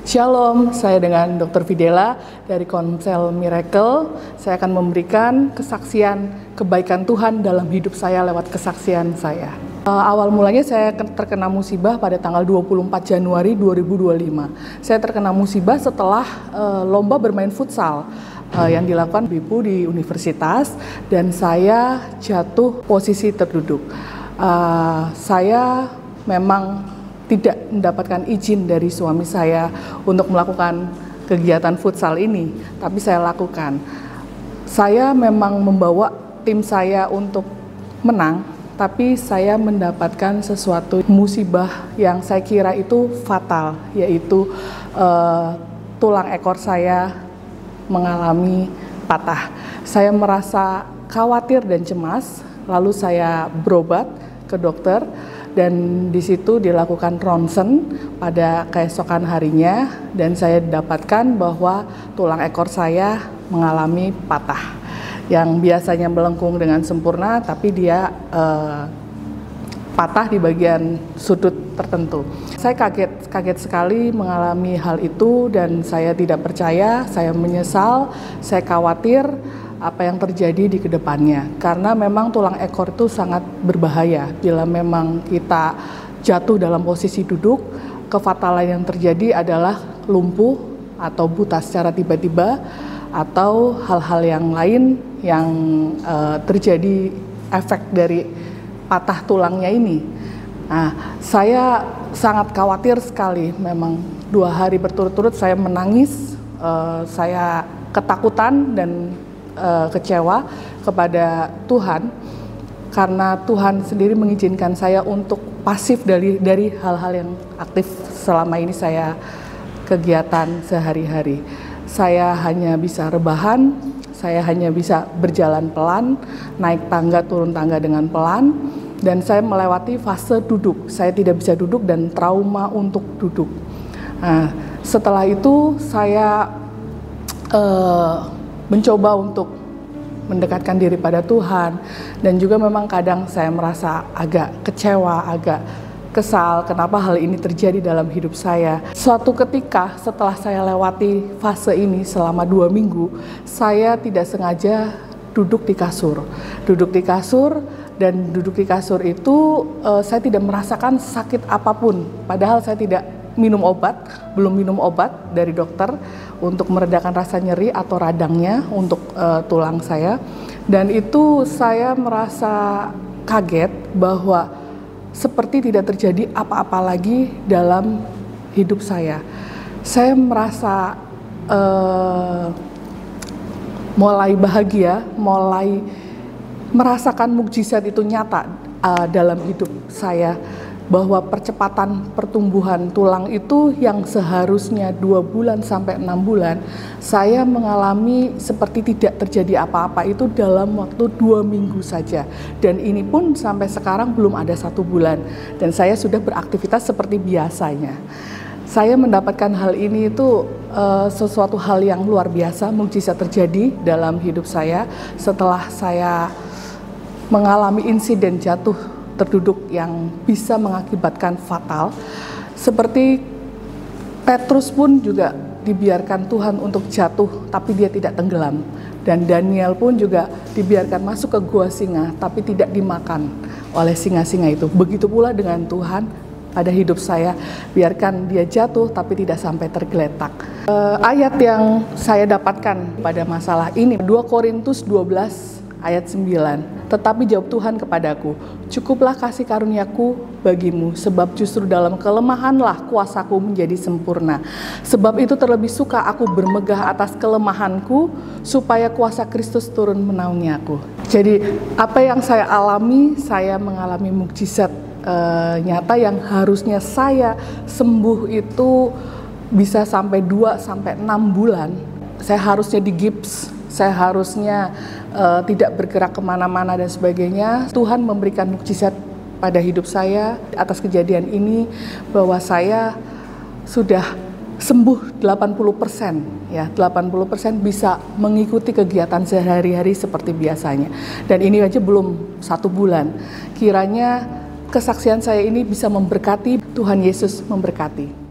Shalom, saya dengan Dr. Videla dari Konsel Miracle. Saya akan memberikan kesaksian kebaikan Tuhan dalam hidup saya lewat kesaksian saya. Awal mulanya saya terkena musibah pada tanggal 24 Januari 2025. Saya terkena musibah setelah lomba bermain futsal yang dilakukan Bipu di universitas, dan saya jatuh posisi terduduk. Saya memang tidak mendapatkan izin dari suami saya untuk melakukan kegiatan futsal ini, tapi saya lakukan. Saya memang membawa tim saya untuk menang, tapi saya mendapatkan sesuatu musibah yang saya kira itu fatal, yaitu tulang ekor saya mengalami patah. Saya merasa khawatir dan cemas, lalu saya berobat ke dokter. Dan di situ dilakukan ronsen pada keesokan harinya, dan saya dapatkan bahwa tulang ekor saya mengalami patah. Yang biasanya melengkung dengan sempurna, tapi dia patah di bagian sudut tertentu. Saya kaget sekali mengalami hal itu, dan saya tidak percaya, saya menyesal, saya khawatir apa yang terjadi di kedepannya, karena memang tulang ekor itu sangat berbahaya. Bila memang kita jatuh dalam posisi duduk, kefatalan yang terjadi adalah lumpuh atau buta secara tiba-tiba, atau hal-hal yang lain yang terjadi efek dari patah tulangnya ini. Nah, saya sangat khawatir sekali. Memang 2 hari berturut-turut saya menangis, saya ketakutan dan kecewa kepada Tuhan, karena Tuhan sendiri mengizinkan saya untuk pasif dari hal-hal yang aktif selama ini saya kegiatan sehari-hari. Saya hanya bisa rebahan, saya hanya bisa berjalan pelan, naik tangga, turun tangga dengan pelan, dan saya melewati fase duduk. Saya tidak bisa duduk dan trauma untuk duduk. Nah, setelah itu saya mencoba untuk mendekatkan diri pada Tuhan, dan juga memang kadang saya merasa agak kecewa, agak kesal kenapa hal ini terjadi dalam hidup saya. Suatu ketika setelah saya lewati fase ini selama 2 minggu, saya tidak sengaja duduk di kasur. Dan duduk di kasur itu saya tidak merasakan sakit apapun, padahal saya tidak belum minum obat dari dokter untuk meredakan rasa nyeri atau radangnya untuk tulang saya. Dan itu saya merasa kaget bahwa seperti tidak terjadi apa-apa lagi dalam hidup saya. Saya merasa mulai bahagia, mulai merasakan mukjizat itu nyata dalam hidup saya, bahwa percepatan pertumbuhan tulang itu yang seharusnya 2 bulan sampai 6 bulan, saya mengalami seperti tidak terjadi apa-apa itu dalam waktu 2 minggu saja. Dan ini pun sampai sekarang belum ada 1 bulan, dan saya sudah beraktivitas seperti biasanya. Saya mendapatkan hal ini itu sesuatu hal yang luar biasa, mukjizat terjadi dalam hidup saya setelah saya mengalami insiden jatuh terduduk yang bisa mengakibatkan fatal. Seperti Petrus pun juga dibiarkan Tuhan untuk jatuh, tapi dia tidak tenggelam. Dan Daniel pun juga dibiarkan masuk ke gua singa, tapi tidak dimakan oleh singa-singa itu. Begitu pula dengan Tuhan pada hidup saya, biarkan dia jatuh, tapi tidak sampai tergeletak. Ayat yang saya dapatkan pada masalah ini, 2 Korintus 12 ayat 9. Tetapi jawab Tuhan kepadaku, cukuplah kasih karuniaku bagimu, sebab justru dalam kelemahanlah kuasaku menjadi sempurna. Sebab itu terlebih suka aku bermegah atas kelemahanku, supaya kuasa Kristus turun menaungi aku. Jadi apa yang saya alami, saya mengalami mukjizat nyata yang harusnya saya sembuh itu bisa sampai 2 sampai 6 bulan. Saya harusnya digips, saya harusnya tidak bergerak kemana-mana dan sebagainya. Tuhan memberikan mukjizat pada hidup saya atas kejadian ini, bahwa saya sudah sembuh 80%, ya 80% bisa mengikuti kegiatan sehari-hari seperti biasanya. Dan ini aja belum 1 bulan. Kiranya kesaksian saya ini bisa memberkati, Tuhan Yesus memberkati.